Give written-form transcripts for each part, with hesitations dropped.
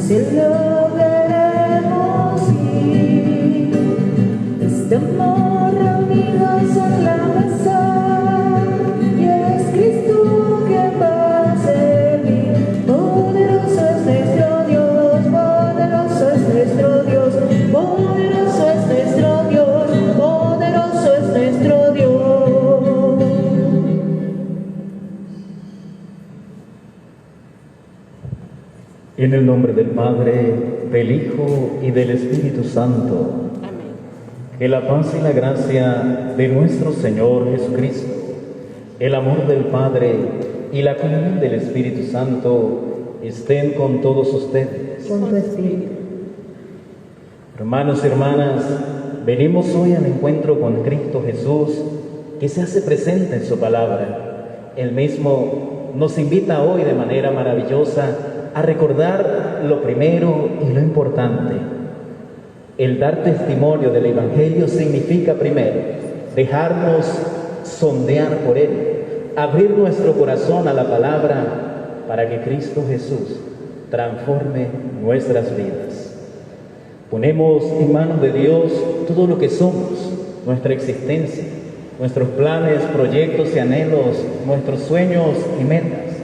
se lo veremos ir. Este amor reunidos en la mesa, y es Cristo que va a servir. Poderoso es nuestro Dios, poderoso es nuestro Dios, poderoso es nuestro Dios, poderoso es nuestro Dios. En el nombre del Padre, del Hijo y del Espíritu Santo. Amén. Que la paz y la gracia de nuestro Señor Jesucristo, el amor del Padre y la comunión del Espíritu Santo estén con todos ustedes. Con tu espíritu. Hermanos y hermanas, venimos hoy al encuentro con Cristo Jesús, que se hace presente en su palabra. Él mismo nos invita hoy de manera maravillosa a recordar lo primero y lo importante. El dar testimonio del Evangelio significa primero dejarnos sondear por Él, abrir nuestro corazón a la palabra para que Cristo Jesús transforme nuestras vidas. Ponemos en manos de Dios todo lo que somos, nuestra existencia, nuestros planes, proyectos y anhelos, nuestros sueños y metas.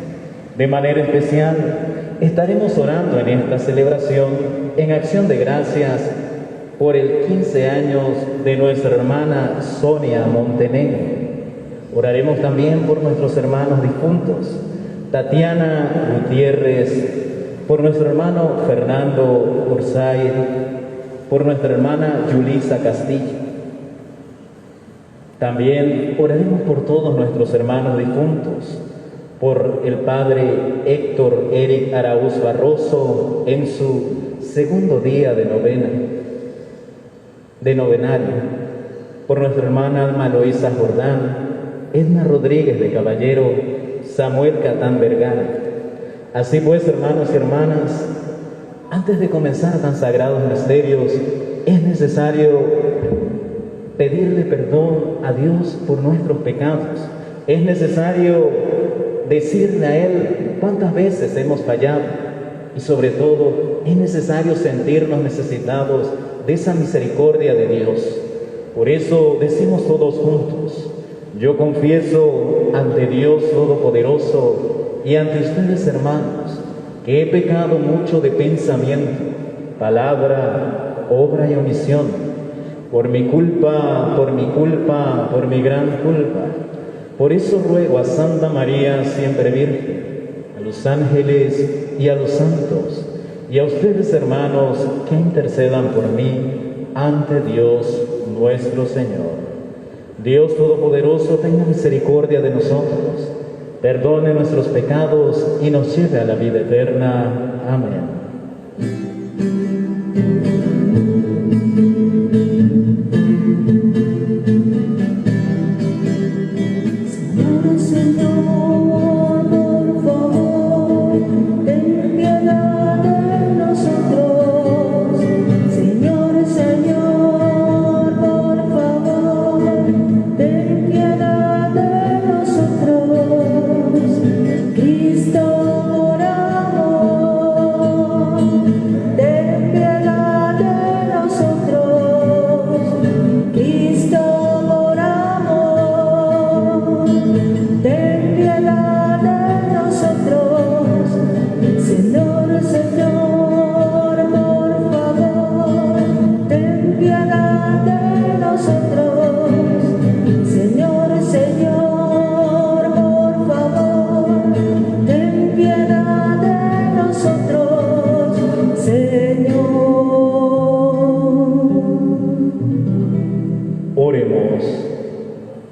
De manera especial, estaremos orando en esta celebración en acción de gracias por el 15 años de nuestra hermana Sonia Montenegro. Oraremos también por nuestros hermanos difuntos, Tatiana Gutiérrez, por nuestro hermano Fernando Ursay, por nuestra hermana Yulisa Castillo. También oraremos por todos nuestros hermanos difuntos, por el padre Héctor Eric Araúz Barroso en su segundo día de novenario, por nuestra hermana Alma Loisa Jordán, Edna Rodríguez de Caballero, Samuel Catán Vergara. Así pues, hermanos y hermanas, antes de comenzar tan sagrados misterios, es necesario pedirle perdón a Dios por nuestros pecados. Es necesario decirle a Él cuántas veces hemos fallado, y sobre todo es necesario sentirnos necesitados de esa misericordia de Dios. Por eso decimos todos juntos: yo confieso ante Dios Todopoderoso y ante ustedes, hermanos, que he pecado mucho de pensamiento, palabra, obra y omisión, por mi culpa, por mi gran culpa. Por eso ruego a Santa María, siempre Virgen, a los ángeles y a los santos, y a ustedes, hermanos, que intercedan por mí ante Dios nuestro Señor. Dios Todopoderoso, tenga misericordia de nosotros, perdone nuestros pecados y nos lleve a la vida eterna. Amén.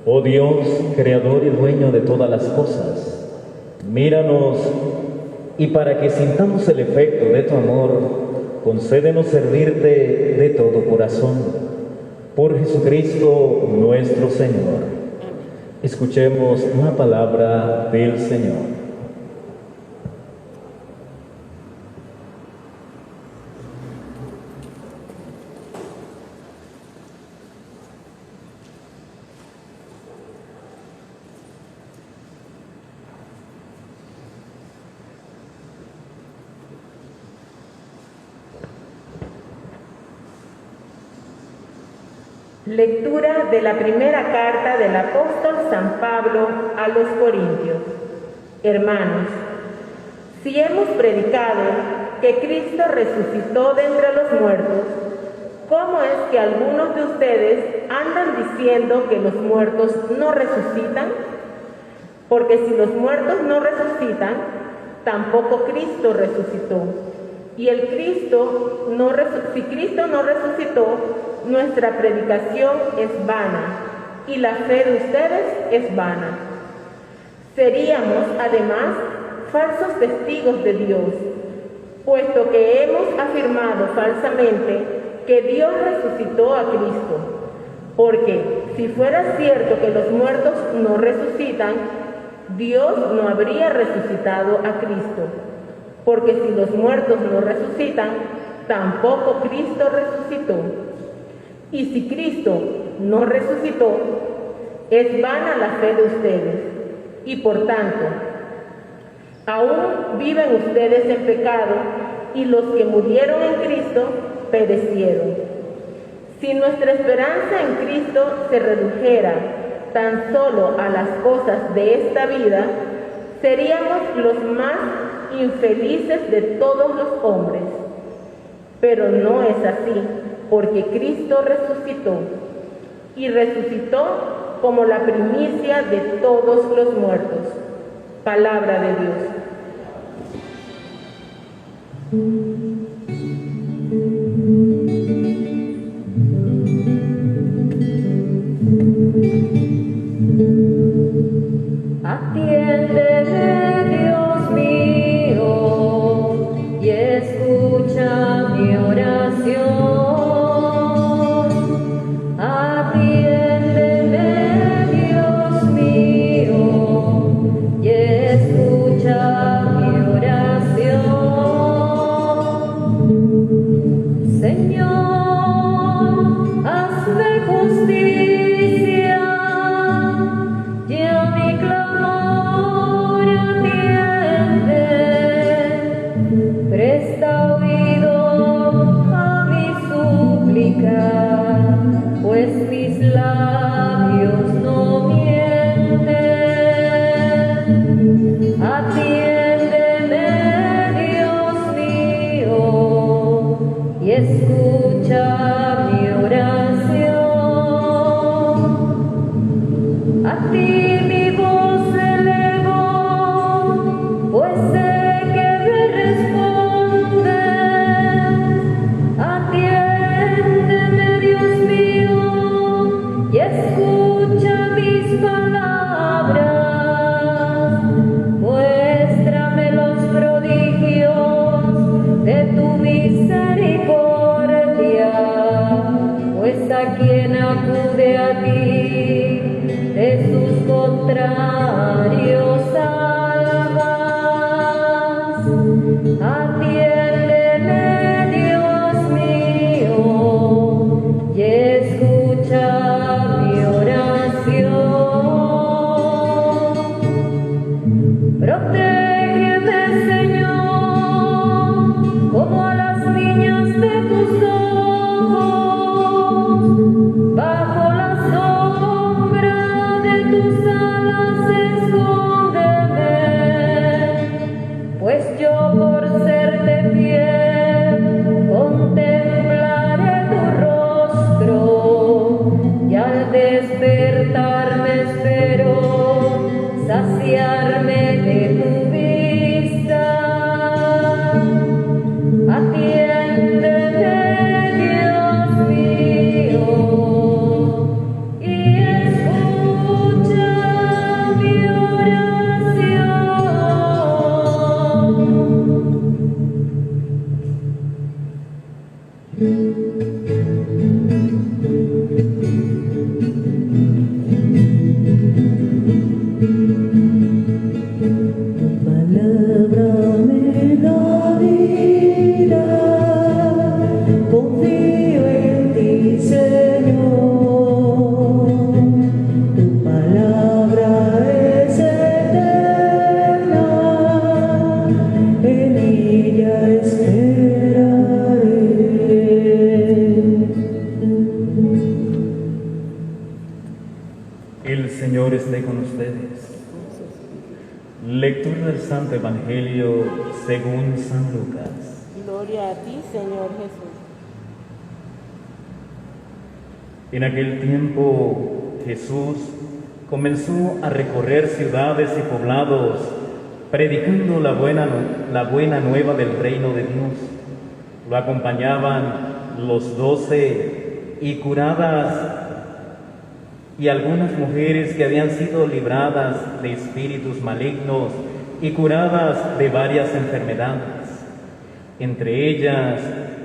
Oh Dios, creador y dueño de todas las cosas, míranos y para que sintamos el efecto de tu amor, concédenos servirte de todo corazón. Por Jesucristo nuestro Señor. Escuchemos la palabra del Señor. Lectura de la primera carta del apóstol San Pablo a los Corintios. Hermanos, si hemos predicado que Cristo resucitó de entre los muertos, ¿cómo es que algunos de ustedes andan diciendo que los muertos no resucitan? Porque si los muertos no resucitan, tampoco Cristo resucitó. Y si Cristo no resucitó, nuestra predicación es vana y la fe de ustedes es vana. Seríamos, además, falsos testigos de Dios, puesto que hemos afirmado falsamente que Dios resucitó a Cristo. Porque si fuera cierto que los muertos no resucitan, Dios no habría resucitado a Cristo. Porque si los muertos no resucitan, tampoco Cristo resucitó. Y si Cristo no resucitó, es vana la fe de ustedes. Y por tanto, aún viven ustedes en pecado, y los que murieron en Cristo perecieron. Si nuestra esperanza en Cristo se redujera tan solo a las cosas de esta vida, seríamos los más infelices de todos los hombres. Pero no es así, porque Cristo resucitó, y resucitó como la primicia de todos los muertos. Palabra de Dios. Atiéndeme, Dios mío, y escucha mi oración. Atiéndeme, Dios mío, y escucha mi oración. Señor, hazme justicia, y a mi clamor atiende. Presta oído a mi súplica, pues mis labios no mienten. Atiéndeme, Dios mío, y escucha mi oración. A ti mi voz elevo, pues sé que me respondes. Atiéndeme, Dios mío, y escucha mis palabras. Muéstrame los prodigios de tu misericordia, pues a quien acude a ti, de sus contrarios salvas. Atiéndeme, Dios mío, y escucha mi oración. Protégeme, Señor, como a las niñas de tus ojos. Bajo la sombra de tus alas escóndeme, pues yo por serte fiel contemplaré tu rostro, y al despertarme espero saciarme de tu vista. Atiéndeme, Dios mío, y escucha mi oración. Tu palabra me da vida, confío en ti, Señor. Tu palabra es eterna, en ella esperaré. del Santo Evangelio según San Lucas. Gloria a ti, Señor Jesús. En aquel tiempo Jesús comenzó a recorrer ciudades y poblados, predicando la buena nueva del reino de Dios. Lo acompañaban los 12 y curadas y algunas mujeres que habían sido libradas de espíritus malignos y curadas de varias enfermedades. Entre ellas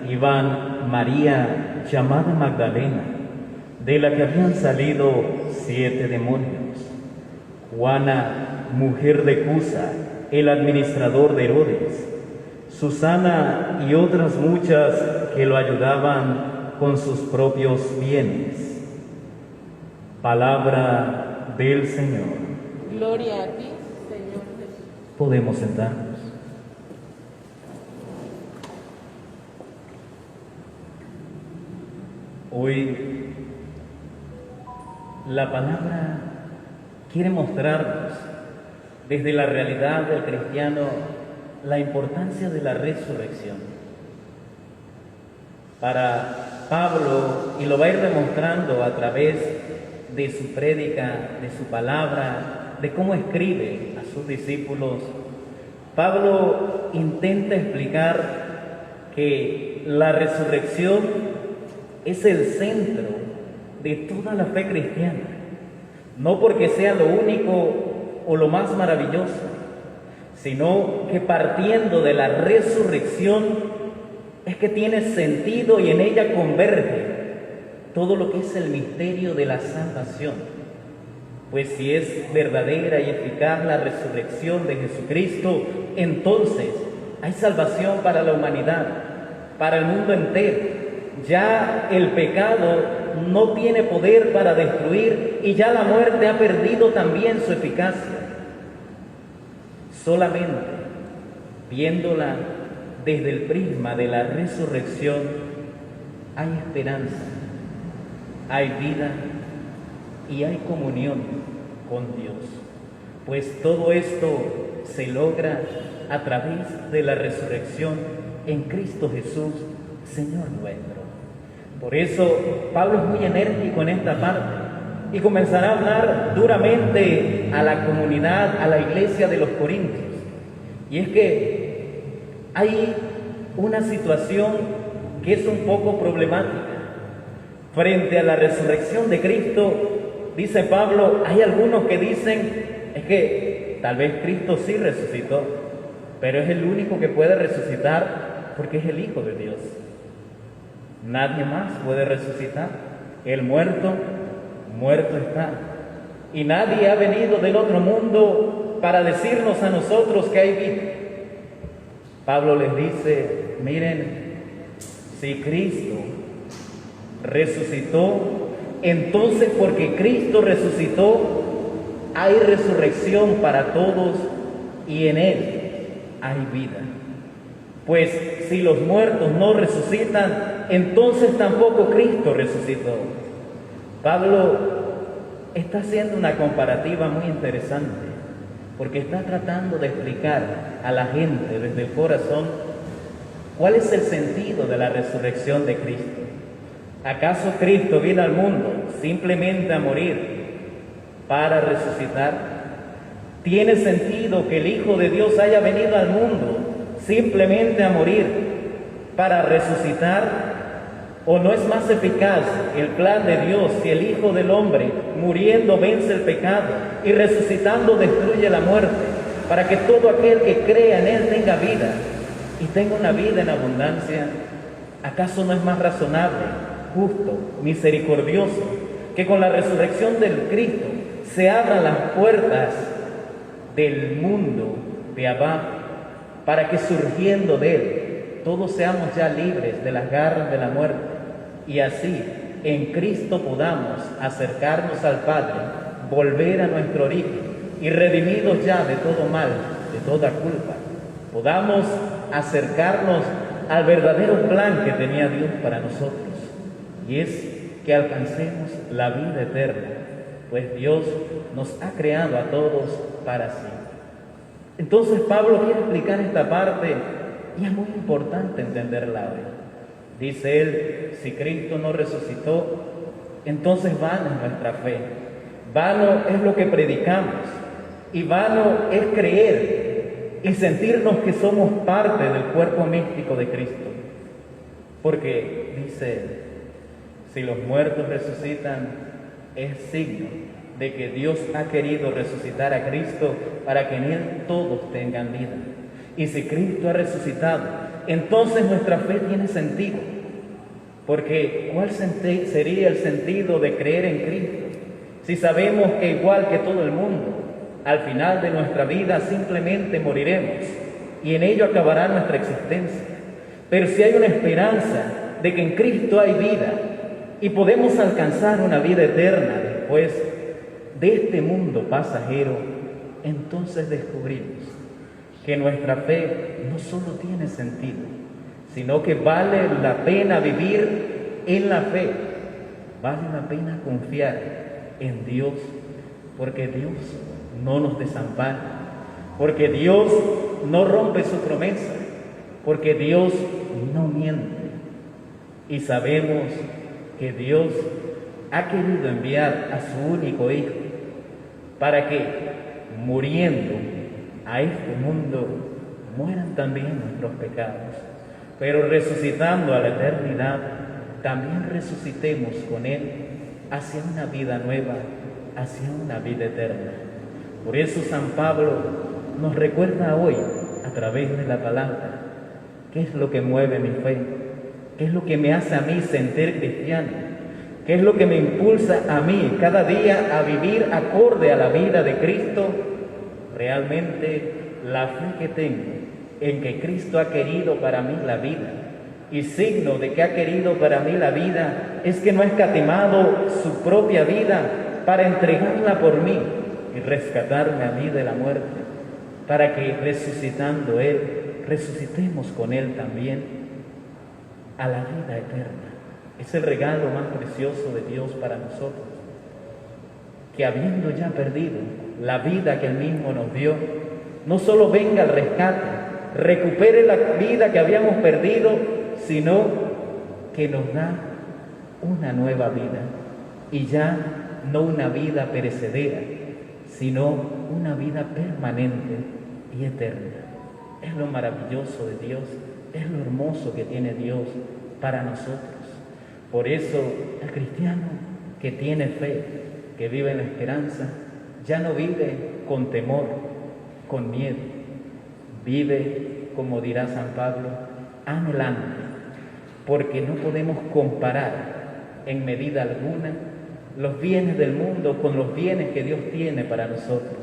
iban María, llamada Magdalena, de la que habían salido 7 demonios; Juana, mujer de Cusa, el administrador de Herodes; Susana y otras muchas que lo ayudaban con sus propios bienes. Palabra del Señor. Gloria a ti, Señor Jesús. Podemos sentarnos. Hoy la palabra quiere mostrarnos desde la realidad del cristiano la importancia de la resurrección. Para Pablo, y lo va a ir demostrando a través de su prédica, de su palabra, de cómo escribe a sus discípulos, Pablo intenta explicar que la resurrección es el centro de toda la fe cristiana, no porque sea lo único o lo más maravilloso, sino que partiendo de la resurrección es que tiene sentido y en ella converge todo lo que es el misterio de la salvación. Pues si es verdadera y eficaz la resurrección de Jesucristo, entonces hay salvación para la humanidad, para el mundo entero. Ya el pecado no tiene poder para destruir y ya la muerte ha perdido también su eficacia. Solamente viéndola desde el prisma de la resurrección hay esperanza, hay vida y hay comunión con Dios. Pues todo esto se logra a través de la resurrección en Cristo Jesús, Señor nuestro. Por eso Pablo es muy enérgico en esta parte y comenzará a hablar duramente a la comunidad, a la iglesia de los Corintios. Y es que hay una situación que es un poco problemática. Frente a la resurrección de Cristo, dice Pablo, hay algunos que dicen, es que tal vez Cristo sí resucitó, pero es el único que puede resucitar porque es el Hijo de Dios. Nadie más puede resucitar. El muerto, muerto está. Y nadie ha venido del otro mundo para decirnos a nosotros que hay vida. Pablo les dice, miren, si Cristo resucitó, entonces porque Cristo resucitó, hay resurrección para todos y en Él hay vida. Pues si los muertos no resucitan, entonces tampoco Cristo resucitó. Pablo está haciendo una comparativa muy interesante, porque está tratando de explicar a la gente desde el corazón cuál es el sentido de la resurrección de Cristo. ¿Acaso Cristo vino al mundo simplemente a morir para resucitar? ¿Tiene sentido que el Hijo de Dios haya venido al mundo simplemente a morir para resucitar? ¿O no es más eficaz el plan de Dios si el Hijo del Hombre, muriendo, vence el pecado y resucitando destruye la muerte, para que todo aquel que crea en Él tenga vida y tenga una vida en abundancia? ¿Acaso no es más razonable, justo, misericordioso, que con la resurrección del Cristo se abran las puertas del mundo de abajo, para que surgiendo de Él todos seamos ya libres de las garras de la muerte y así en Cristo podamos acercarnos al Padre, volver a nuestro origen y redimidos ya de todo mal, de toda culpa, podamos acercarnos al verdadero plan que tenía Dios para nosotros, y es que alcancemos la vida eterna, pues Dios nos ha creado a todos para sí. Entonces Pablo quiere explicar esta parte y es muy importante entenderla hoy. Dice él, si Cristo no resucitó, entonces vana es nuestra fe, vano es lo que predicamos y vano es creer y sentirnos que somos parte del cuerpo místico de Cristo. Porque, dice él, si los muertos resucitan, es signo de que Dios ha querido resucitar a Cristo para que en Él todos tengan vida. Y si Cristo ha resucitado, entonces nuestra fe tiene sentido. Porque ¿cuál sería el sentido de creer en Cristo? Si sabemos que igual que todo el mundo, al final de nuestra vida simplemente moriremos y en ello acabará nuestra existencia. Pero si hay una esperanza de que en Cristo hay vida y podemos alcanzar una vida eterna después de este mundo pasajero, entonces descubrimos que nuestra fe no solo tiene sentido, sino que vale la pena vivir en la fe, vale la pena confiar en Dios, porque Dios no nos desampara, porque Dios no rompe su promesa, porque Dios no miente. Y sabemos que Dios ha querido enviar a su único Hijo para que, muriendo a este mundo, mueran también nuestros pecados, pero resucitando a la eternidad, también resucitemos con Él hacia una vida nueva, hacia una vida eterna. Por eso San Pablo nos recuerda hoy, a través de la palabra, qué es lo que mueve mi fe, qué es lo que me hace a mí sentir cristiano, qué es lo que me impulsa a mí cada día a vivir acorde a la vida de Cristo. Realmente la fe que tengo en que Cristo ha querido para mí la vida, y signo de que ha querido para mí la vida es que no ha escatimado su propia vida para entregarla por mí y rescatarme a mí de la muerte, para que resucitando Él, resucitemos con Él también a la vida eterna. Es el regalo más precioso de Dios para nosotros, que habiendo ya perdido la vida que Él mismo nos dio, no solo venga al rescate, recupere la vida que habíamos perdido, sino que nos da una nueva vida, y ya no una vida perecedera, sino una vida permanente y eterna. Es lo maravilloso de Dios, es lo hermoso que tiene Dios para nosotros. Por eso el cristiano que tiene fe, que vive en la esperanza, ya no vive con temor, con miedo, vive, como dirá San Pablo, anhelante, porque no podemos comparar en medida alguna los bienes del mundo con los bienes que Dios tiene para nosotros.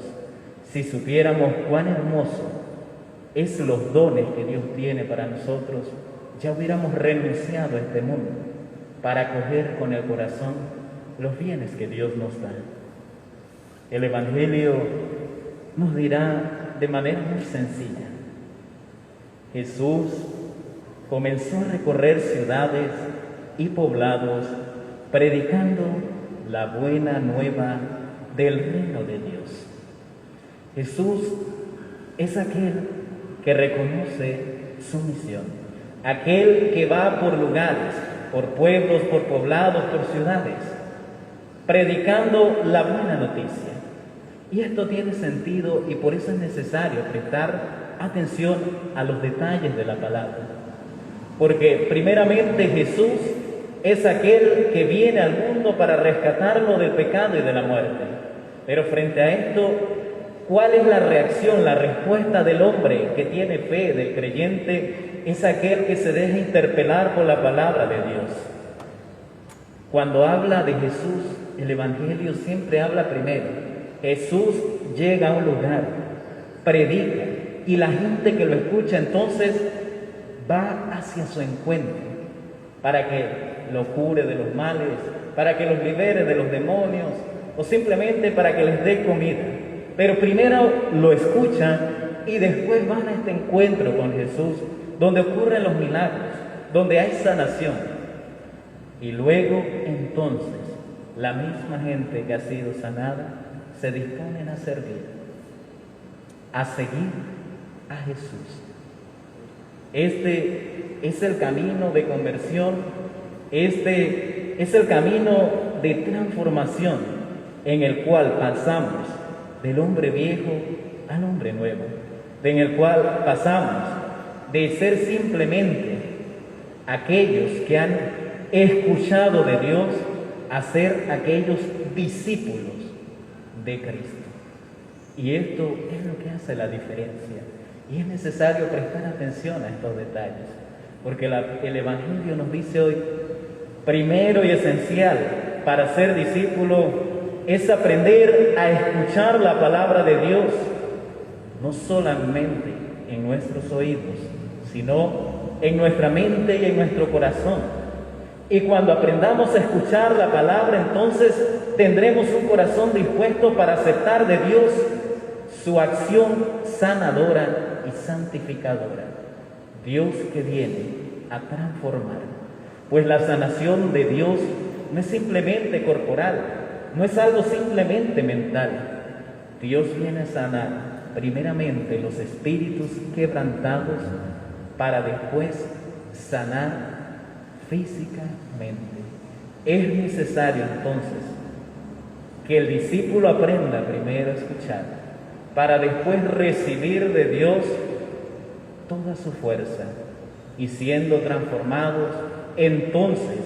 Si supiéramos cuán hermoso es los dones que Dios tiene para nosotros, ya hubiéramos renunciado a este mundo para acoger con el corazón los bienes que Dios nos da. El Evangelio nos dirá de manera muy sencilla: Jesús comenzó a recorrer ciudades y poblados predicando la buena nueva del reino de Dios. Jesús es aquel que reconoce su misión, aquel que va por lugares, por pueblos, por poblados, por ciudades, predicando la buena noticia. Y esto tiene sentido y por eso es necesario prestar atención a los detalles de la palabra. Porque primeramente Jesús es aquel que viene al mundo para rescatarlo del pecado y de la muerte. Pero frente a esto, ¿cuál es la reacción, la respuesta del hombre que tiene fe, del creyente? Es aquel que se deja interpelar por la palabra de Dios. Cuando habla de Jesús, el Evangelio siempre habla primero. Jesús llega a un lugar, predica, y la gente que lo escucha entonces va hacia su encuentro para que lo cure de los males, para que los libere de los demonios o simplemente para que les dé comida. Pero primero lo escuchan y después van a este encuentro con Jesús, donde ocurren los milagros, donde hay sanación. Y luego entonces la misma gente que ha sido sanada se disponen a servir. a seguir a Jesús. Este es el camino de conversión, este es el camino de transformación en el cual pasamos del hombre viejo al hombre nuevo, en el cual pasamos de ser simplemente aquellos que han escuchado de Dios a ser aquellos discípulos de Cristo. Y esto es lo que hace la diferencia. Y es necesario prestar atención a estos detalles, porque el Evangelio nos dice hoy, primero y esencial para ser discípulo es aprender a escuchar la palabra de Dios, no solamente en nuestros oídos, sino en nuestra mente y en nuestro corazón. Y cuando aprendamos a escuchar la palabra, entonces tendremos un corazón dispuesto para aceptar de Dios su acción sanadora y santificadora. Dios que viene a transformar. Pues la sanación de Dios no es simplemente corporal, no es algo simplemente mental. Dios viene a sanar primeramente los espíritus quebrantados para después sanar físicamente. Es necesario entonces que el discípulo aprenda primero a escuchar para después recibir de Dios toda su fuerza, y siendo transformados, entonces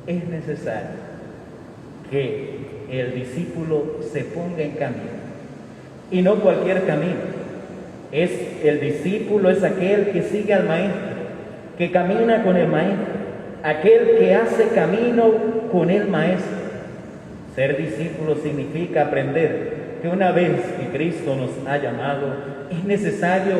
es necesario que el discípulo se ponga en camino, y no cualquier camino. El discípulo es aquel que sigue al maestro, que camina con el maestro, aquel que hace camino con el maestro. Ser discípulo significa aprender que una vez que Cristo nos ha llamado, es necesario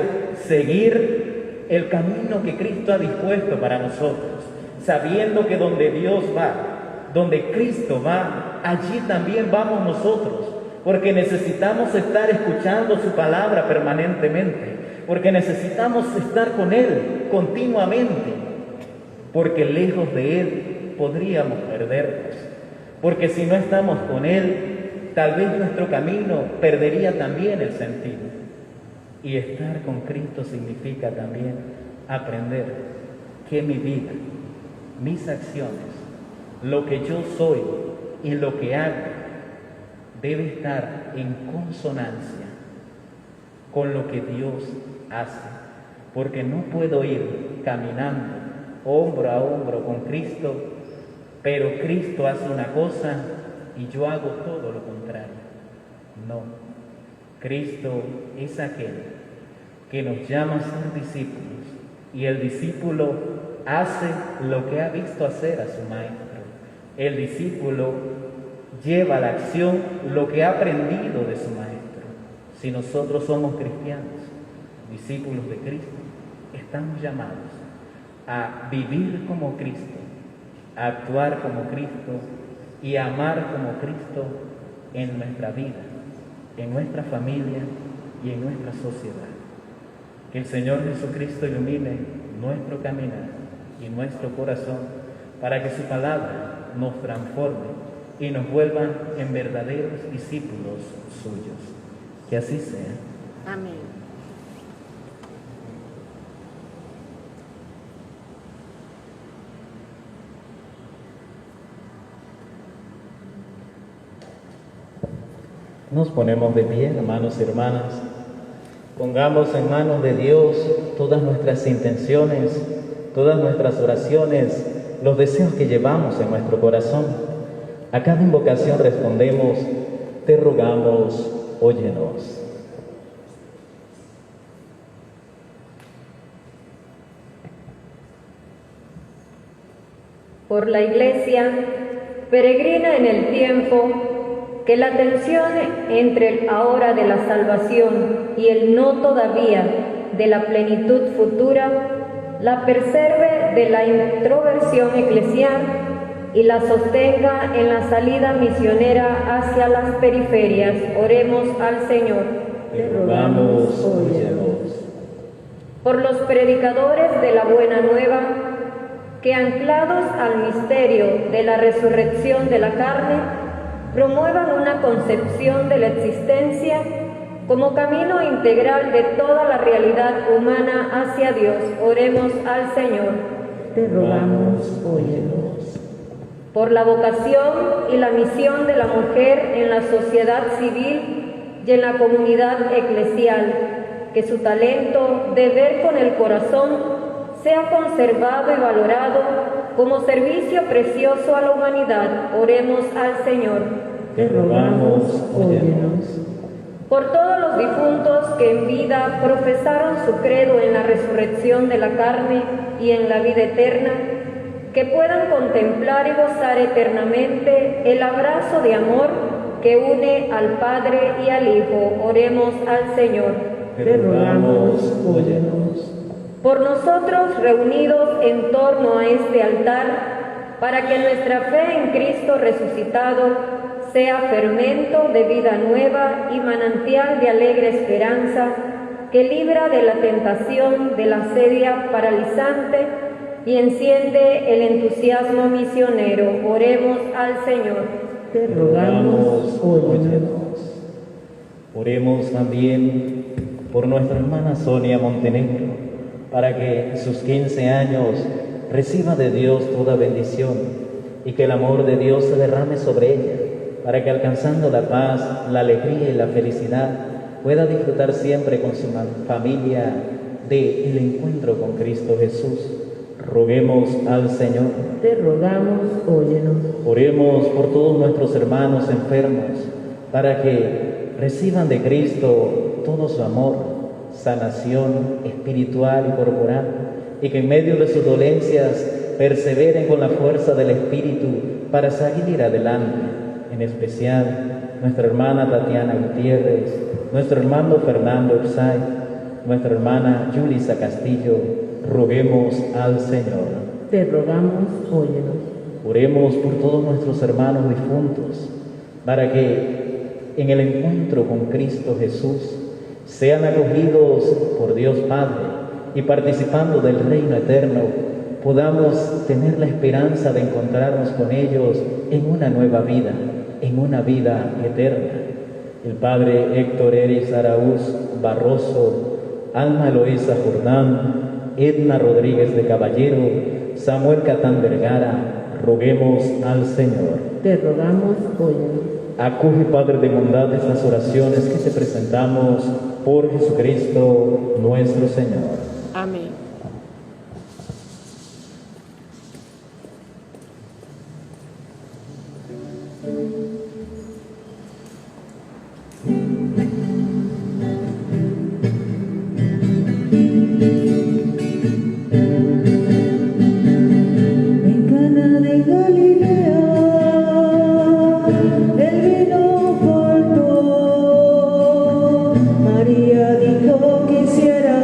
seguir el camino que Cristo ha dispuesto para nosotros, sabiendo que donde Dios va, donde Cristo va, allí también vamos nosotros, porque necesitamos estar escuchando su palabra permanentemente, porque necesitamos estar con Él continuamente, porque lejos de Él podríamos perdernos, porque si no estamos con Él, tal vez nuestro camino perdería también el sentido. Y estar con Cristo significa también aprender que mi vida, mis acciones, lo que yo soy y lo que hago debe estar en consonancia con lo que Dios hace, porque no puedo ir caminando hombro a hombro con Cristo, pero Cristo hace una cosa y yo hago todo lo contrario. No, Cristo es aquel que nos llama a ser discípulos, y el discípulo hace lo que ha visto hacer a su maestro. El discípulo lleva a la acción lo que ha aprendido de su maestro. Si nosotros somos cristianos, discípulos de Cristo, estamos llamados a vivir como Cristo, a actuar como Cristo y a amar como Cristo en nuestra vida, en nuestra familia y en nuestra sociedad. Que el Señor Jesucristo ilumine nuestro caminar y nuestro corazón para que su palabra nos transforme y nos vuelvan en verdaderos discípulos suyos. Que así sea. Amén. Nos ponemos de pie, hermanos y hermanas. Pongamos en manos de Dios todas nuestras intenciones, todas nuestras oraciones, los deseos que llevamos en nuestro corazón. A cada invocación respondemos: te rogamos, óyenos. Por la Iglesia, peregrina en el tiempo, que la tensión entre el ahora de la salvación y el no todavía de la plenitud futura, la preserve de la introversión eclesial y la sostenga en la salida misionera hacia las periferias. Oremos al Señor. Te rogamos, óyenos. Por los predicadores de la buena nueva, que anclados al misterio de la resurrección de la carne, promuevan una concepción de la existencia como camino integral de toda la realidad humana hacia Dios. Oremos al Señor. Te rogamos, óyenos. Por la vocación y la misión de la mujer en la sociedad civil y en la comunidad eclesial, que su talento de ver con el corazón sea conservado y valorado como servicio precioso a la humanidad. Oremos al Señor. Te rogamos, óyenos. Por todos los difuntos que en vida profesaron su credo en la resurrección de la carne y en la vida eterna, que puedan contemplar y gozar eternamente el abrazo de amor que une al Padre y al Hijo. Oremos al Señor. Te rogamos, óyenos. Por nosotros reunidos en torno a este altar, para que nuestra fe en Cristo resucitado sea fermento de vida nueva y manantial de alegre esperanza, que libra de la tentación de la sedia paralizante y enciende el entusiasmo misionero. Oremos al Señor. Te rogamos, óyenos. Oremos también por nuestra hermana Sonia Montenegro, para que en sus 15 años reciba de Dios toda bendición y que el amor de Dios se derrame sobre ella, para que alcanzando la paz, la alegría y la felicidad pueda disfrutar siempre con su familia del encuentro con Cristo Jesús. Roguemos al Señor. Te rogamos, óyenos. Oremos por todos nuestros hermanos enfermos, para que reciban de Cristo todo su amor, sanación espiritual y corporal, y que en medio de sus dolencias perseveren con la fuerza del Espíritu para seguir adelante. En especial, nuestra hermana Tatiana Gutiérrez, nuestro hermano Fernando Upsay, nuestra hermana Yulisa Castillo. Roguemos al Señor. Te rogamos, óyenos. Oremos por todos nuestros hermanos difuntos, para que en el encuentro con Cristo Jesús sean acogidos por Dios Padre y participando del reino eterno, podamos tener la esperanza de encontrarnos con ellos en una nueva vida, en una vida eterna. El Padre Héctor Eris Araúz Barroso, Alma Eloísa Jordán, Edna Rodríguez de Caballero, Samuel Catán Vergara. Roguemos al Señor. Te rogamos, óyenos. Acoge, Padre de bondad, estas oraciones que te presentamos por Jesucristo nuestro Señor. Amén. En Cana de Galilea, el vino faltó. María dijo que hiciera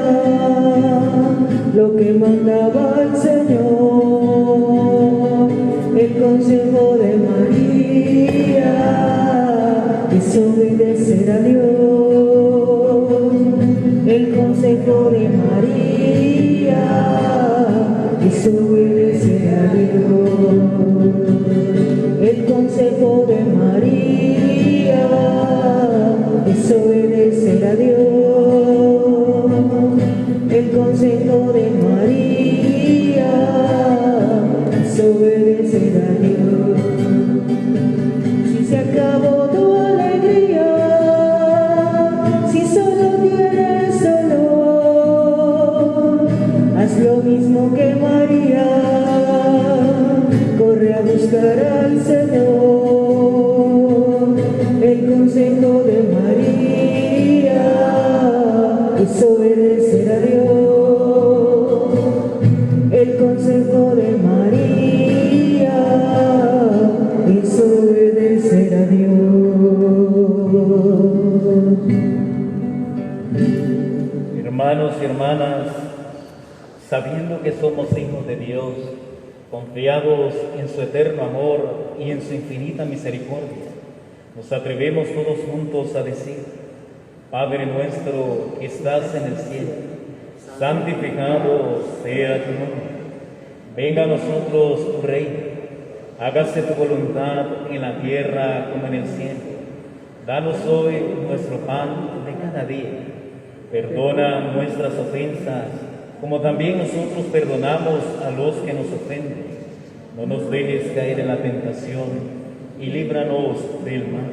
lo que mandaba el Señor. El consejo de María es obedecer a Dios. El consejo de María es obedecer a Dios. El consejo de María es obedecer a Dios. El consejo de María es obedecer a Dios. Si se acabó tu alegría, si solo tienes dolor, haz lo mismo que María, corre a buscar al Señor. El consejo de María es obedecer a Dios. El consejo de María es obedecer a Dios. Hermanos y hermanas, sabiendo que somos hijos de Dios, confiados en su eterno amor y en su infinita misericordia, nos atrevemos todos juntos a decir: Padre nuestro que estás en el cielo, santificado sea tu nombre. Venga a nosotros tu reino, hágase tu voluntad en la tierra como en el cielo. Danos hoy nuestro pan de cada día. Perdona nuestras ofensas, como también nosotros perdonamos a los que nos ofenden. No nos dejes caer en la tentación y líbranos del mal.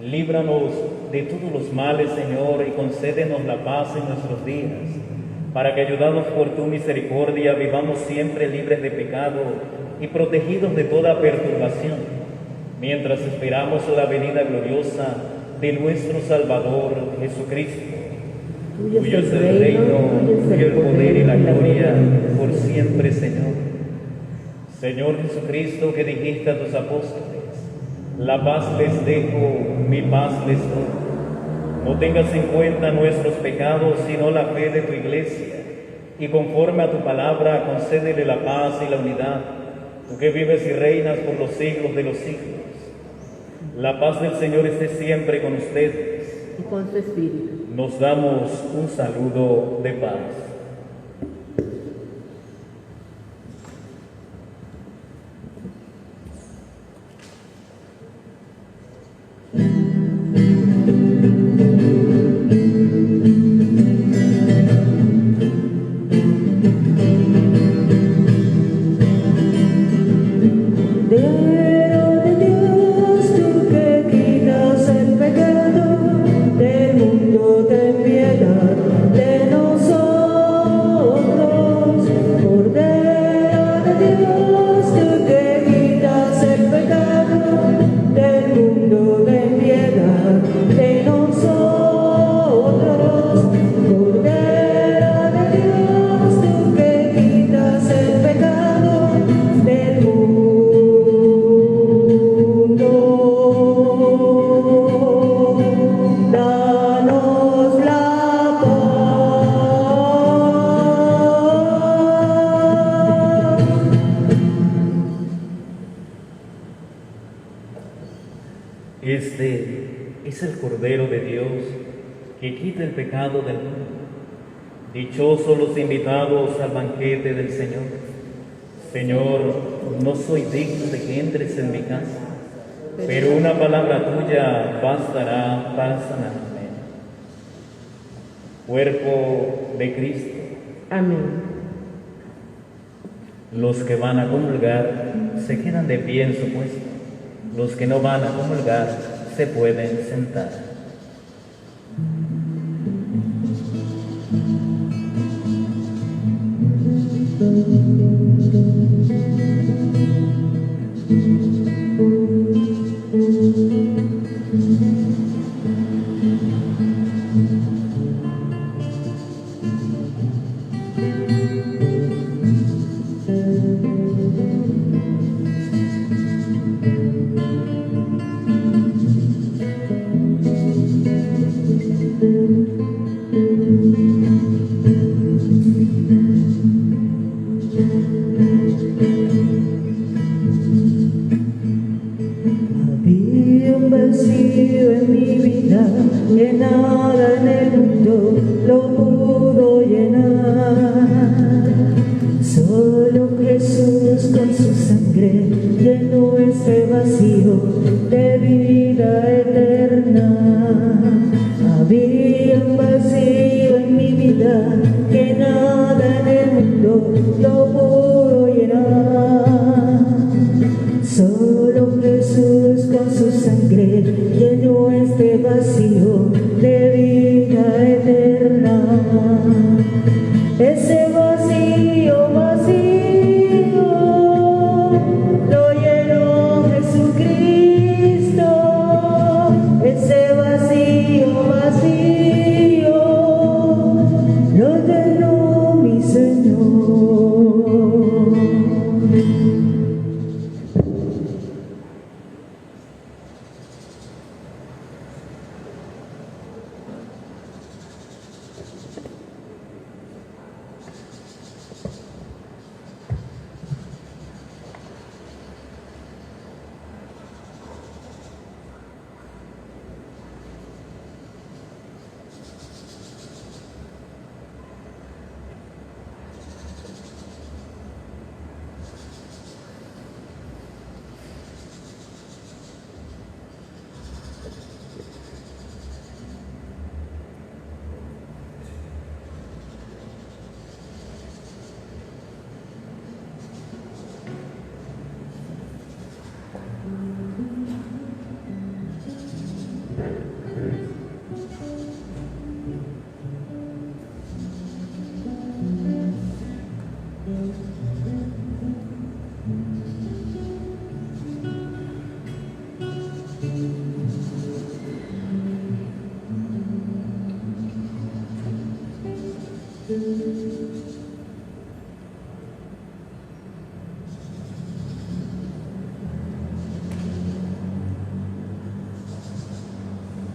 Líbranos de todos los males, Señor, y concédenos la paz en nuestros días, para que, ayudados por tu misericordia, vivamos siempre libres de pecado y protegidos de toda perturbación, mientras esperamos la venida gloriosa de nuestro Salvador Jesucristo. Tuyo es el reino, tuyo el poder y la gloria, por siempre, Señor. Señor Jesucristo, que dijiste a tus apóstoles: la paz les dejo, mi paz les doy. No tengas en cuenta nuestros pecados, sino la fe de tu Iglesia, y conforme a tu palabra, concédele la paz y la unidad, tú que vives y reinas por los siglos de los siglos. La paz del Señor esté siempre con ustedes. Y con su espíritu. Nos damos un saludo de paz. Este es el Cordero de Dios que quita el pecado del mundo. Dichosos los invitados al banquete del Señor. Señor, no soy digno de que entres en mi casa, pero una palabra tuya bastará para sanarme. Cuerpo de Cristo. Amén. Los que van a comulgar se quedan de pie en su puesto. Los que no van a comulgar se pueden sentar. Había un vacío en mi vida que nada en el mundo lo pudo llenar. Solo Jesús con su sangre llenó ese vacío de vida eterna. Había un vacío en mi vida que nada en el mundo lo pudo llenar. Solo Jesús con su sangre llenó este vacío de vida eterna. Ese vacío, vacío, lo llenó Jesucristo. Ese vacío, vacío, lo llenó mi Señor.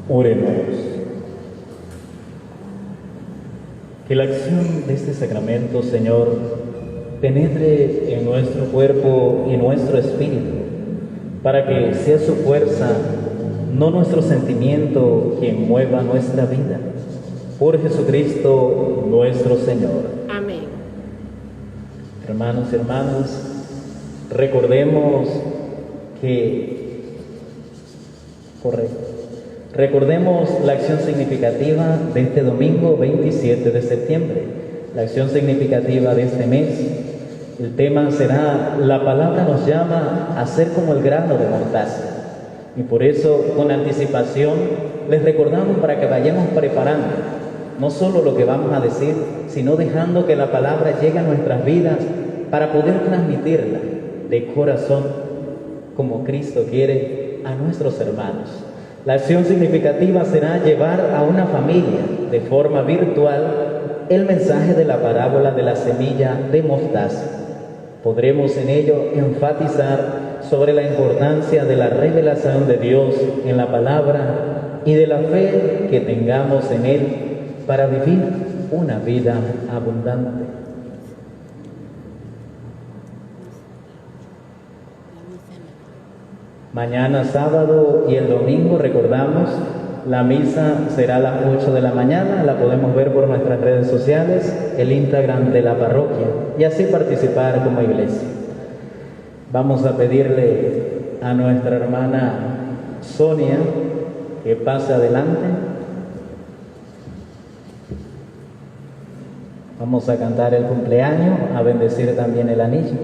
Oremos. Que la acción de este sacramento, Señor, penetre en nuestro cuerpo y nuestro espíritu, para que sea su fuerza, no nuestro sentimiento, quien mueva nuestra vida. Por Jesucristo nuestro Señor. Amén. Hermanos y hermanas, recordemos la acción significativa de este domingo 27 de septiembre, la acción significativa de este mes. El tema será: la palabra nos llama a ser como el grano de mostaza. Y por eso, con anticipación, les recordamos para que vayamos preparando no solo lo que vamos a decir, sino dejando que la palabra llegue a nuestras vidas para poder transmitirla de corazón, como Cristo quiere, a nuestros hermanos. La acción significativa será llevar a una familia de forma virtual el mensaje de la parábola de la semilla de mostaza. Podremos en ello enfatizar sobre la importancia de la revelación de Dios en la palabra y de la fe que tengamos en Él para vivir una vida abundante. Mañana sábado y el domingo, recordamos, la misa será a las 8 de la mañana, la podemos ver por nuestras redes sociales, el Instagram de la parroquia, y así participar como iglesia. Vamos a pedirle a nuestra hermana Sonia que pase adelante. Vamos a cantar el cumpleaños, a bendecir también el anillo.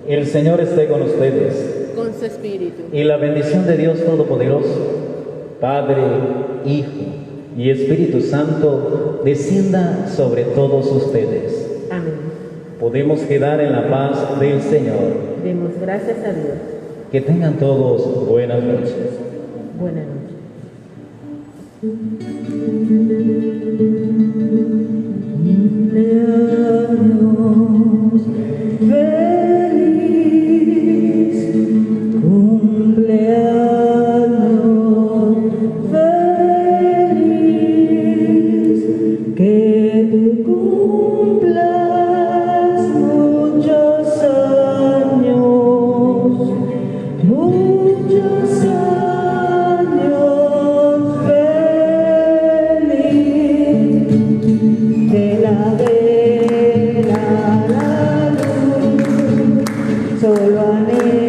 El Señor esté con ustedes. Con su espíritu. Y la bendición de Dios Todopoderoso, Padre, Hijo y Espíritu Santo, descienda sobre todos ustedes. Amén. Podemos quedar en la paz del Señor. Demos gracias a Dios. Que tengan todos buenas noches. Buenas noches. Cumpleaños feliz, cumpleaños feliz, que tú cumplas muchos años feliz, de la vela a la luz, solo anhelo